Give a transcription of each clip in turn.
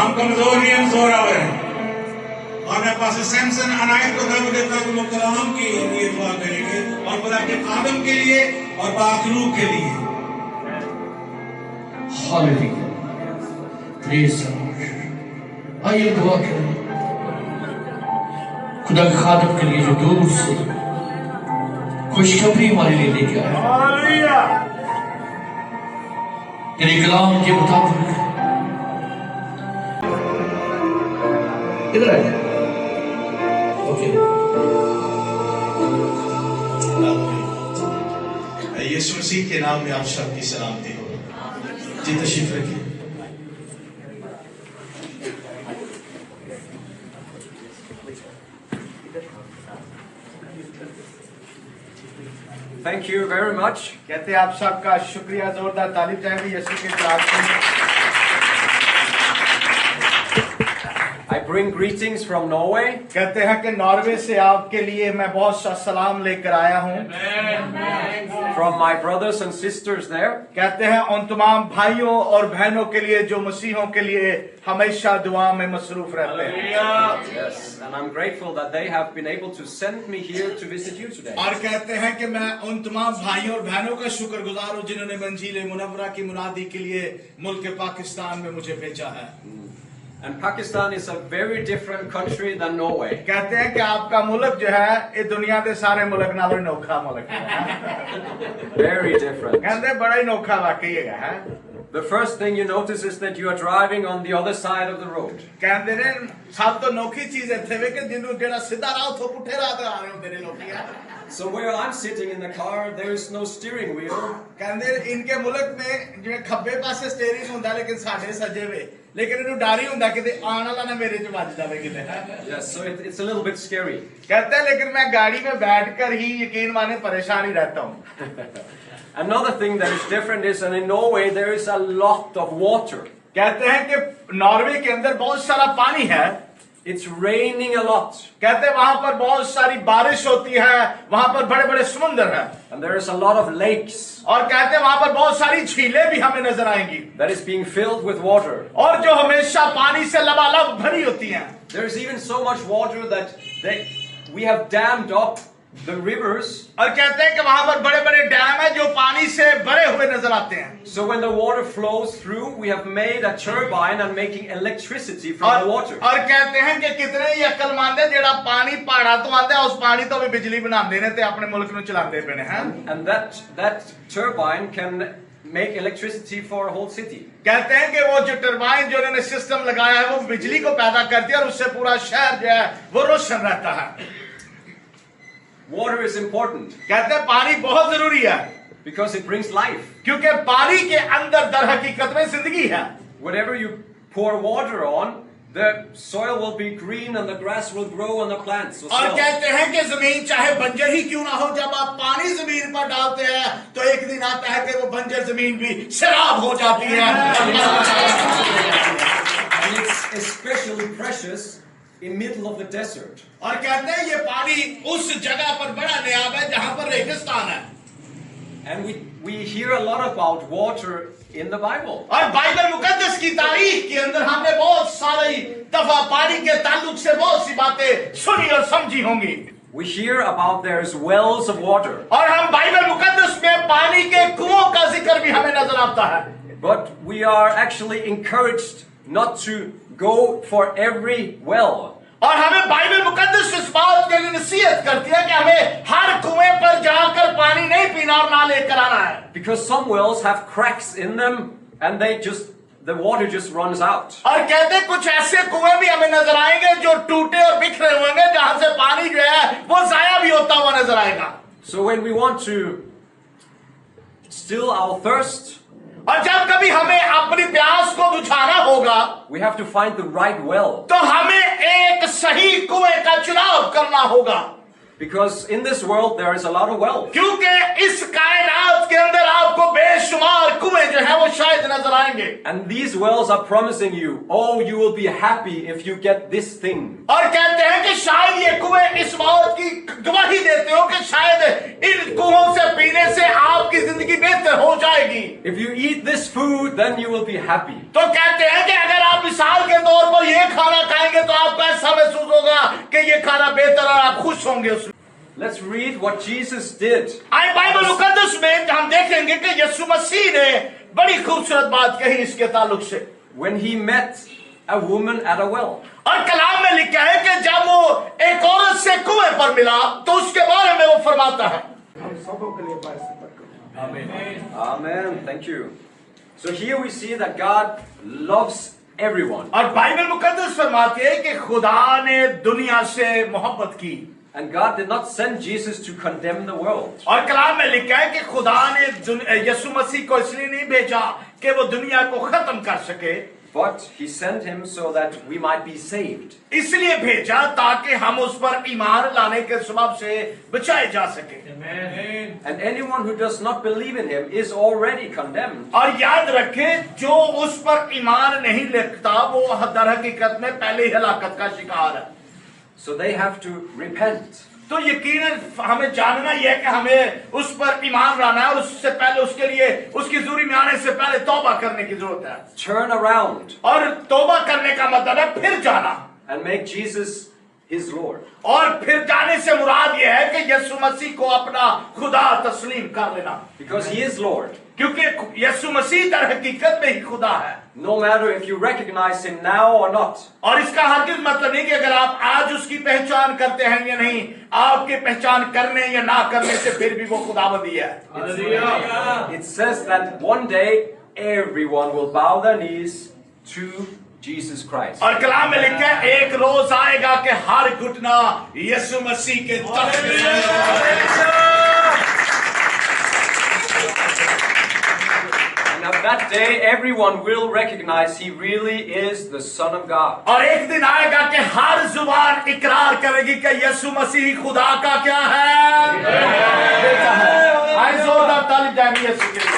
हम कमजोर नहीं, हम जोरावर हैं। और मैं पास सैमसन अनायत को दावा देता हूँ कि वो कलाम की लिए दुआ करेंगे और खुदा के आदम के लिए और बाखरू के लिए। Hallelujah, praise the Lord. आइए दुआ करें खुदा के खादम के लिए जो दूर से खुशखबरी हमारे लिए लेके आया, तेरे कलाम के मुताबिक। इधर आए। ओके, यीशु मसीह के नाम में आप सबकी सलामती हो। जी तशरीफ रखिए। Thank you very much. कहते हैं आप सबका शुक्रिया, जोरदार तालीम चाहेंगे यीशु के साथ। I bring greetings from Norway. कहते हैं कि नॉर्वे से आपके लिए मैं बहुत सा सलाम लेकर आया हूँ। From my brothers and sisters there. कहते हैं उन तमाम भाइयों और बहनों के लिए जो मसीहों के लिए हमेशा दुआ में मसरूफ रहते हैं। Yes, and I'm grateful that they have been able to send me here to visit you today. और कहते हैं कि मैं उन तमाम भाइयों और बहनों का शुक्रगुजार हूँ जिन्होंने मंजिल मुनव्वरा की मुनादी के लिए मुल्क पाकिस्तान में मुझे भेजा है। And Pakistan is a very different country than Norway. कहते हैं कि आपका मुल्क जो है ये दुनिया के सारे मुल्क नालों नोखा मुल्क है। Very different. कहते हैं बड़ा ही नोखा वाकई है। The first thing you notice is that you are driving on the other side of the road. कहते हैं सब तो नोखी चीज है थे वे के जिन्हों जेड़ा सीधा राह तो पुठे राह ते आ रहे हो तेरे नोखी है। So where I'm sitting in the car, there is no steering wheel. कहते हैं इनके मुल्क में जो खब्बे पासे स्टीयरिंग होता लेकिन साढ़े सजे वे लेकिन इन्हों डर ही होता कि आने वाला ना मेरे च वज जावे किते। Yes, so it's a little bit scary. कहते हैं लेकिन मैं गाड़ी में बैठकर ही यकीन माने परेशान ही रहता हूँ। Another thing that is different is that in Norway there is a lot of water. कहते हैं कि नॉर्वे के अंदर बहुत सारा पानी है। It's raining a lot. कहते हैं वहां पर बहुत सारी बारिश होती है, वहां पर बड़े बड़े समुंदर हैं। And there is a lot of lakes. और कहते हैं वहां पर बहुत सारी झीलें भी हमें नजर आएंगी। That is being filled with water. और जो हमेशा पानी से लबालब भरी होती हैं। There is even so much water that we have dammed up the rivers. और कहते हैं कि वहां पर बड़े बड़े डैम है जो पानी से भरे हुए नजर आते हैं। So when the water flows through, we have made a turbine and making electricity from the water. और कहते हैं कि कितने ही अक्लमंद है जेड़ा पानी पहाड़ा तो आंदा है उस पानी तो भी बिजली बनाते ने ते अपने मुल्क में चलाते पे ने हैं। And that turbine can make electricity for a whole city. कहते हैं कि वो जो टरबाइन जो उन्होंने सिस्टम लगाया है वो बिजली को पैदा करती है और उससे पूरा शहर जो है वो रोशन रहता है। Water is important. कहते हैं पानी बहुत जरूरी है because it brings life. क्योंकि पानी के अंदर दर हकीकत में जिंदगी है। Whatever you pour water on, the soil will be green and the grass will grow and the plants will और grow. कहते हैं कि जमीन चाहे बंजर ही क्यों ना हो, जब आप पानी जमीन पर डालते हैं तो एक दिन आता है कि वो बंजर जमीन भी शराब हो जाती है। And it's especially precious in middle of the desert. और कहते हैं ये पानी उस जगह पर बड़ा नियाब है जहां पर रेगिस्तान है। And we hear a lot about water in the Bible. और बाइबल मुकद्दस की तारीख के अंदर हमने बहुत सारी दफा पानी के ताल्लुक से बहुत सी बातें सुनी और समझी होंगी। We hear about there's wells of water. और हम बाइबल मुकद्दस में पानी के कुओं का जिक्र भी हमें नजर आता है। But we are actually encouraged not to go for every well. और हमें बाइबल मुकद्दस इस बात के लिए नसीहत करती है कि हमें हर कुएं पर जाकर पानी नहीं पीना और ना लेकर आना है। Because some wells have cracks in them and the water just runs out. और कहते हैं कुछ ऐसे कुएं भी हमें नजर आएंगे जो टूटे और बिखरे होंगे जहां से पानी जो है वो जाया भी होता हुआ नजर आएगा। So when we want to still our thirst, और जब कभी हमें अपनी प्यास को बुझाना होगा we have to find the right well. तो हमें एक सही कुएं का चुनाव करना होगा। Because in this world there is a lot of wells. क्योंकि इस कायनात के अंदर आपको बेशुमार कुएं जो है वो शायद नजर आएंगे। And these wells are promising you, oh, you will be happy if you get this thing. और कहते हैं कि शायद ये कुएं इस बात की गवाही देते हो कि शायद इन कुओं से पीने से आपकी जिंदगी बेहतर हो जाएगी। If you eat this food, then you will be happy. तो कहते हैं कि अगर आप मिसाल के तौर कि ये खाना बेहतर और आप खुश होंगे उसमें। Let's read what Jesus did. आए बाइबल मुकद्दस में हम देखेंगे कि यीशु मसीह ने बड़ी खूबसूरत बात कही इसके ताल्लुक से। When he met a woman at a well. और कलाम में लिखा है कि जब वो एक औरत से कुएं पर मिला तो उसके बारे में वो फरमाता है। Amen. Thank you. So here we see that God loves everyone. और बाइबल मुकद्दस फरमाती है कि खुदा ने दुनिया से मोहब्बत की। And God did not send Jesus to condemn the world. और कलाम में लिखा है कि खुदा ने यीशु मसीह को इसलिए नहीं भेजा कि वो दुनिया को खत्म कर सके, But he sent him so that we might be saved. इसलिए भेजा ताकि हम उस पर ईमान लाने के सबब से बचाए जा सके। And anyone who does not believe in him is already condemned. और याद रखें, जो उस पर ईमान नहीं रखता वो दर हकीकत में पहले ही हलाकत का शिकार है। So they have to repent. तो यकीनन हमें जानना यह है कि हमें उस पर ईमान लाना है और उससे पहले उसके लिए उसकी ज़रूरी में आने से पहले तौबा करने की जरूरत है। Turn around और तौबा करने का मतलब है फिर जाना and make Jesus his Lord. और फिर जाने से मुराद यह है कि यीशु मसीह को अपना खुदा तस्लीम कर लेना, Because he is Lord. क्योंकि यीशु मसीह दर हकीकत में ही खुदा है। No matter if you recognize him now or not. और इसका हरगिज़ मतलब नहीं कि अगर आप आज उसकी पहचान करते हैं या नहीं, आपके पहचान करने या ना करने से फिर भी वो खुदाबंदी है। It says that one day everyone will bow their knees to Jesus Christ. और कलाम में लिखा है एक रोज आएगा कि हर घुटना यीशु मसीह के तख्त में। And on that day everyone will recognize he really is the Son of God. और एक दिन आएगा कि हर जुबान इकरार करेगी कि यीशु मसीह खुदा का क्या है, बेटा है। आइए जोरदार ताली जाएंगे यीशु के लिए।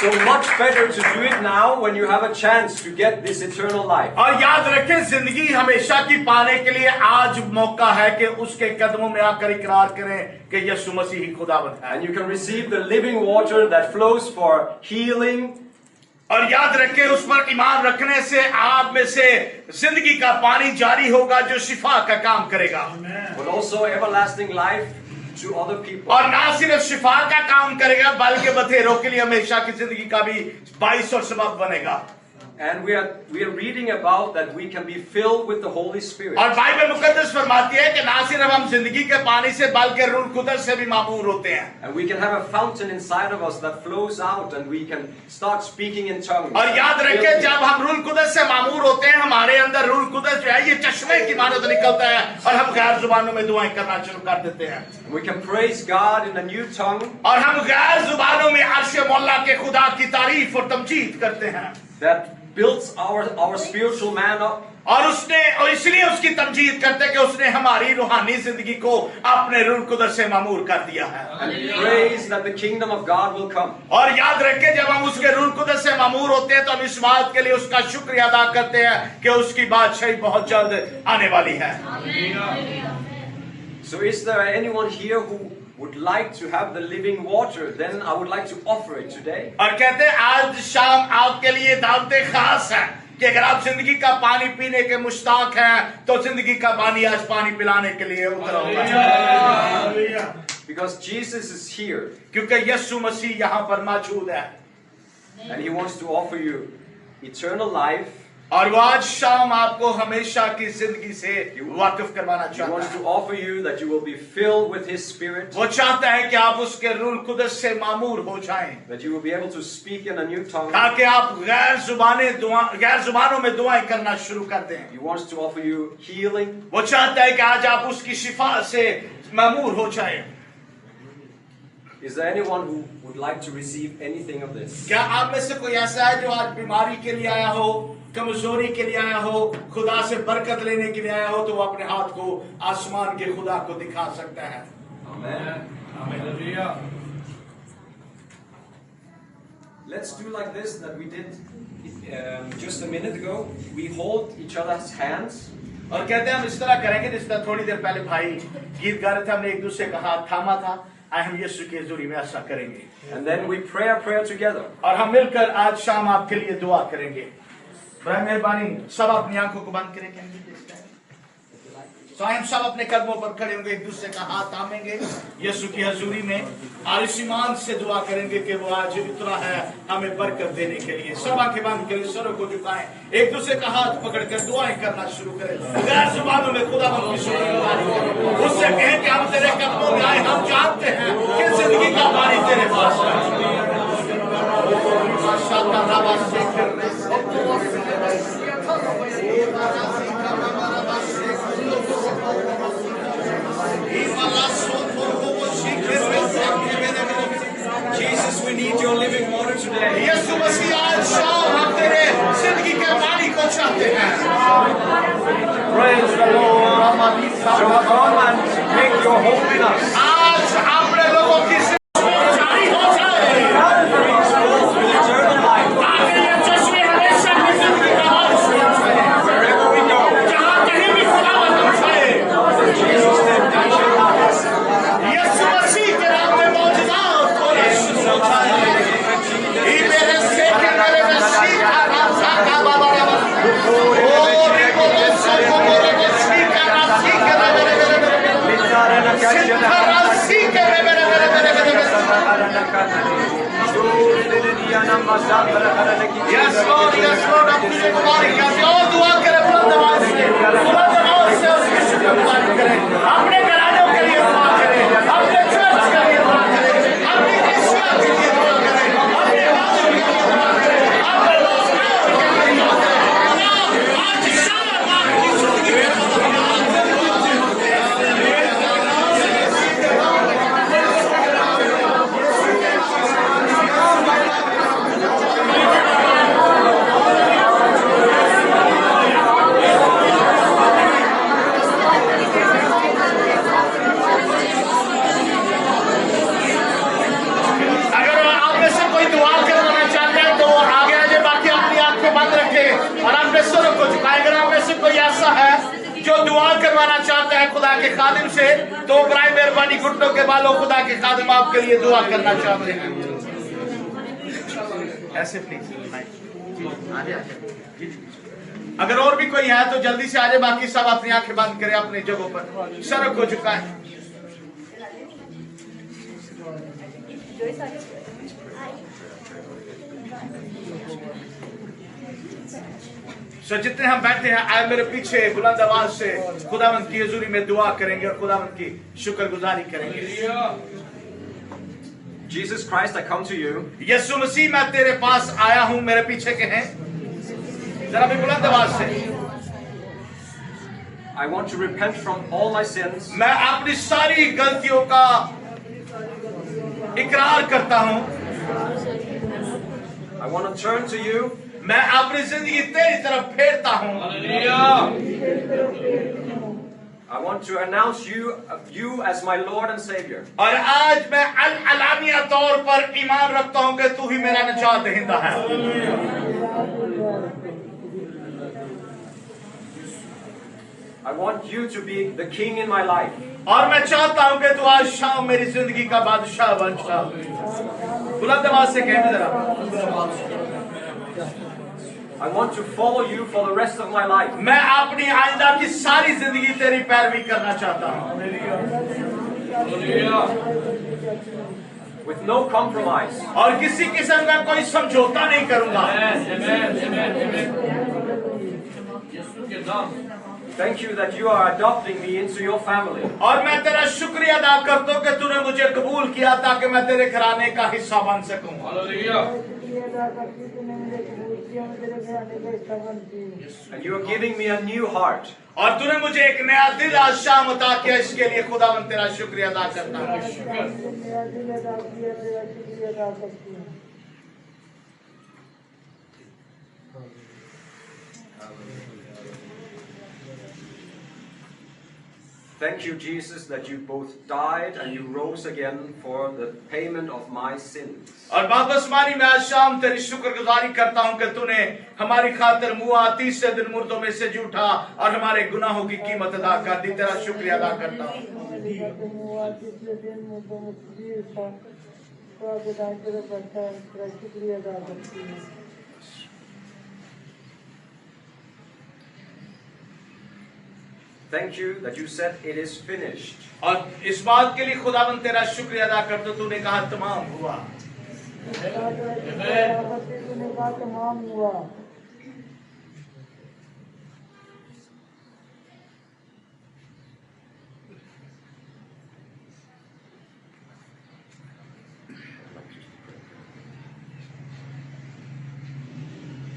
So much better to do it now when you have a chance to get this eternal life. और याद रखें, जिंदगी हमेशा की पाने के लिए आज मौका है कि उसके कदमों में आकर इकरार करें कि यीशु मसीह ही खुदावंद है। And you can receive the living water that flows for healing. और याद रखें, उस पर ईमान रखने से आप में से जिंदगी का पानी जारी होगा जो शिफा का काम करेगा, But also everlasting life to other people. और ना सिर्फ शिफा का काम करेगा बल्कि बतेरों के लिए हमेशा की जिंदगी का भी बाइस और सबब बनेगा। And we are reading about that we can be filled with the Holy Spirit. और बाइबल मुकद्दस फरमाती है कि ना सिर्फ हम जिंदगी के पानी से बल्कि रूह कुदस से भी मामूर होते हैं। And we can have a fountain inside of us that flows out and we can start speaking in tongues. और याद रखें, जब हम रूह कुदस से मामूर होते हैं हमारे अंदर रूह कुदस जो है ये चश्मे की मानद निकलता है और हम गैर जुबानों में दुआएं करना शुरू कर देते हैं। We can praise God in a new tongue. और हम गैर जुबानों में अर्श मौला के खुदा की तारीफ और तमजीद करते हैं। That builds our spiritual man up. और इसलिए उसकी तमजीद करते कि उसने हमारी रूहानी जिंदगी को अपने रूह कुदस से मामूर कर दिया है। And praise that the kingdom of God will come. और याद रखें, जब हम उसके रूह कुदस से मामूर होते हैं तो हम इस बात के लिए उसका शुक्रिया अदा करते हैं कि उसकी बादशाही बहुत जल्द आने वाली है। So is there anyone here who would like to have the living water? Then I would like to offer it today. और कहते हैं आज शाम आपके लिए दावत खास है कि अगर आप जिंदगी का पानी पीने के मुश्ताक हैं तो जिंदगी का पानी आज पानी पिलाने के लिए उतरा हुआ है। Because Jesus is here क्योंकि यीशु मसीह यहाँ पर मौजूद है and he wants to offer you eternal life. और वो आज शाम आपको हमेशा की जिंदगी से वाकिफ करवाना He चाहता wants है। to offer you that you will be filled with his spirit, वो चाहता है कि आप उसके रूह कुदस से मामूर हो जाएं that you will be able to speak in a new tongue. ताकि आप गैर जुबानों में दुआएं करना शुरू कर दें। He wants to offer you healing. वो चाहता है कि आज आप उसकी शिफा से मामूर हो जाएं। Is there anyone who would like to receive anything of this? क्या आप में से कोई ऐसा है जो आज बीमारी के लिए आया हो, कमजोरी के लिए आया हो, खुदा से बरकत लेने के लिए आया हो, तो वो अपने हाथ को आसमान के खुदा को दिखा सकता है। Amen. Let's do like this that we did just a minute ago. We hold each other's hands. और कहते हैं हम इस तरह करेंगे जिस तरह थोड़ी देर पहले भाई गीत गा रहे थे, हमने एक दूसरे का हाथ थामा था। आज हम यीशु के हुजूरी में ऐसा करेंगे And then we pray a prayer together. और हम मिलकर आज शाम आपके लिए दुआ करेंगे। बड़ा मेहरबानी सब अपनी आंखों को बंद करेंगे। स्वयं सब अपने कदमों पर खड़े होंगे, एक दूसरे का हाथ थामेंगे यीशु की हजूरी में और इस ईमान से दुआ करेंगे कि वो आज उतरा है हमें बरकत देने के लिए। सब आंखें बंद करें, सरों को झुकाएं, एक दूसरे का हाथ पकड़कर दुआएं करना शुरू करें। गैर जुबानों में खुदा की शुक्रियादारी करें, उससे कहें कि हम तेरे कदमों में आए, हम जानते हैं कि जिंदगी का पानी तेरे पास है। Jesus, we need your living water today. यीशु मसीह आज शाम हम तेरे जिंदगी के पानी को चाहते हैं। Praise the Lord. So come and make your hope in us. आज अपने लोगों की जिंदगी जारी हो जाए With eternal life. ताकि ये चश्मे हमेशा की जिंदगी का वारिस हो जाए। Wherever we go. जहाँ कहीं भी खुदावंद हम जाए, Jesus' name, touch your hearts. यीशु मसीह के नाम में मौजूदात हो रहे शुरू हो जाए। ये मेरे से के मेरे में सीखा रास्ता का बाबा रामा। ओ रिको लोसो को मोरे को सीखा रास्ता के मेरे सीखा रास्ता के मेरे Yes Lord, yes Lord, अपनी गुहार करते और दुआ करें बुलंद आवाज से उसकी शुक्रगुजारी करें। अपने घरानों के लिए दुआ करें, अपने चर्च के लिए दुआ करें, अपनी कलीसिया के लिए दुआ करें, अपने गांव के लिए दुआ करें, अपने रोजगार के लिए दुआ करें। आज शाम आपकी जिंदगी में जो दुआ करवाना चाहता है खुदा के खादिम से, तो बराए मेहरबानी घुटनों के बालों खुदा के खादिम आपके लिए दुआ करना चाहते हैं। ऐसे प्लीज अगर और भी कोई है तो जल्दी से आ जाए, बाकी सब अपनी आंखें बंद करें, अपने जगहों पर सर को झुकाएं। जितने हम बैठे हैं आए मेरे पीछे बुलंद आवाज से खुदावंद की हजूरी में दुआ करेंगे और खुदावंद की शुक्रगुजारी करेंगे। Jesus Christ, I come to you. यीशु मसीह मैं तेरे पास आया हूं, मेरे पीछे के हैं जरा भी बुलंद आवाज से। I want to repent from all my sins. मैं अपनी सारी गलतियों का इकरार करता हूं। I want to turn to you. मैं अपनी जिंदगी तेरी तरफ फेरता हूं। I want to announce you as my Lord and Savior. और आज मैं अलानिया तौर पर ईमान रखता हूं कि तू ही मेरा निजात दहिंदा है। I want you to be the king in my life. और मैं चाहता हूं कि तू आज शाम मेरी जिंदगी का बादशाह बन जा। बुलंद आवाज से कहना जरा। I want to follow you for the rest of my life. मैं अपनी आइंदा की सारी जिंदगी तेरी पैरवी करना चाहता हूं। With no compromise. और किसी किस्म का कोई समझौता नहीं करूंगा। Thank you that you are adopting me into your family. और मैं तेरा शुक्रिया अदा करता हूं कि तूने मुझे कबूल किया ताकि मैं तेरे घराने का हिस्सा बन सकूं। And you are giving me a new heart. और तूने मुझे एक नया दिल आज शाम अता किया, इसके लिए खुदावंद तेरा शुक्रिया अदा करता हूं। Thank you, Jesus, that you both died and you rose again for the payment of my sins. और वापस मारी मैं आज शाम तेरी शुक्रगुजारी करता हूं कि तूने हमारी खातिर मुआ, तीसरे दिन मुर्दों में से उठा और हमारे गुनाहों की कीमत अदा कर दी। तेरा शुक्रिया अदा करता हूं। Thank you that you said it is finished. और इस बात के लिए खुदावन तेरा शुक्रिया अदा करते हो, तूने कहा तमाम हुआ। तमाम हुआ।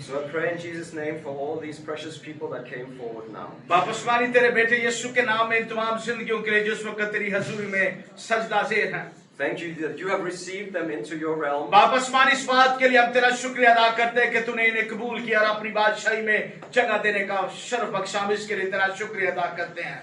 So I pray in Jesus' name for all these precious people that came forward now. वापस मानी तेरे बेटे यीशु के नाम में तमाम जिंदगियों के लिए जो इस वक्त तेरी हजूरी में सजदाज़ेर हैं। Thank you that you have received them into your realm. वापस मान इस बात के लिए हम तेरा शुक्रिया अदा करते हैं कि तूने इन्हें कबूल किया और अपनी बादशाही में जगह देने का शर्फ बख्शा। हम इसके लिए तेरा शुक्रिया अदा करते हैं।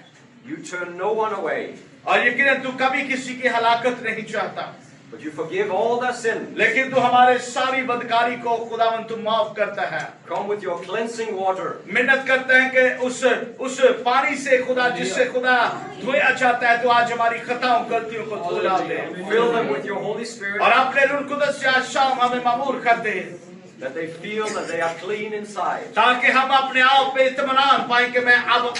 You turn no one away, और यकीनन तू कभी किसी की हलाकत नहीं चाहता, but you forgive all their sin. लेकिन तू हमारे सारी बदकारी को खुदावन तू माफ करता है। Come with your cleansing water. मिन्नत करते हैं कि उस पानी से खुदा जिससे खुदा धोया जाता है, तो आज हमारी खताओं गलतियों को धुला दे। Fill them with your Holy Spirit, और अपने रूह कुदस से आज शाम हमें मामूर कर दे, that they feel that they are clean inside. ताकि हम अपने आप पे इत्मीनान पाएं कि मैं अब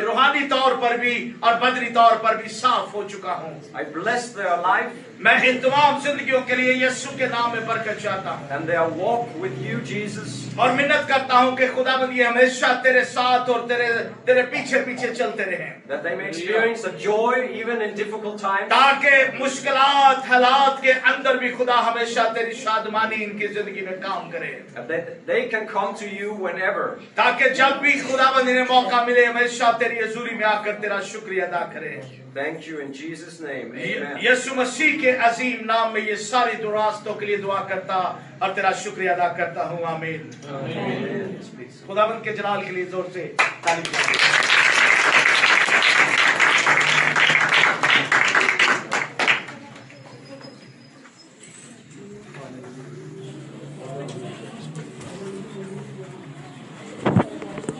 रूहानी तौर पर भी और बदनी तौर पर भी साफ हो चुका हूँ। I bless their life मैं इन तमाम जिंदगियों के लिए यीशु के नाम में बरकत चाहता हूँ and their walk with you, Jesus. और मिन्नत करता हूँ कि खुदावंद ये हमेशा तेरे साथ और तेरे पीछे पीछे चलते रहें, That they may experience a joy even in difficult times. ताकि मुश्किलात हालात के अंदर भी खुदा हमेशा तेरी शादमानी इनकी जिंदगी में काम करे, That they can come to you whenever. ताकि जब भी खुदावंद इन्हें मौका मिले हमेशा तेरी हजूरी में आकर तेरा शुक्रिया अदा करें। Thank you in Jesus' name. Amen. यीशु मसीह के अजीम नाम में ये सारी दुरास्तों के लिए दुआ करता और तेरा शुक्रिया अदा करता हूँ। आमीन। खुदावंद के जलाल के लिए जोर से ताली बजाइए।